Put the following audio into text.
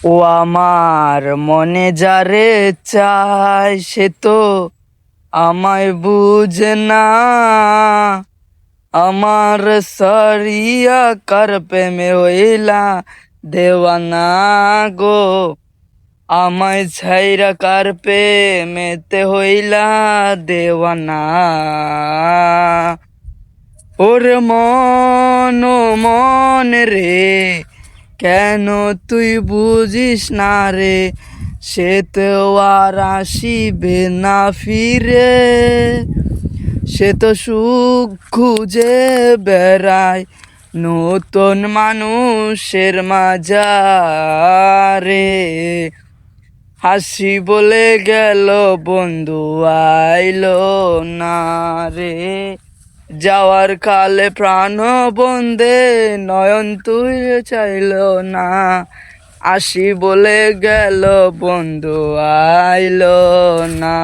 ও আমার মনে যারে চায় সে তো আমায় বুঝে না। আমার সরিয়া কার প্রেমে হইলা দেওয়ানা গো। আমায় ছাইরা কার প্রেমেতে হইলা দেওয়ানা। ওরে মন ও মন রে, কেন তুই বুঝিস না রে? সে তো আর আসিবে না ফিরে। সে তো সুখ খুঁজে বেড়ায় নতুন মানুষের মাঝারে। হাসি বলে গেল বন্ধু আইলো না রে। যাওয়ার কালে প্রাণ বন্দে নয়ন তুই চাইল না। আসি বলে গেল বন্ধু আইলো না।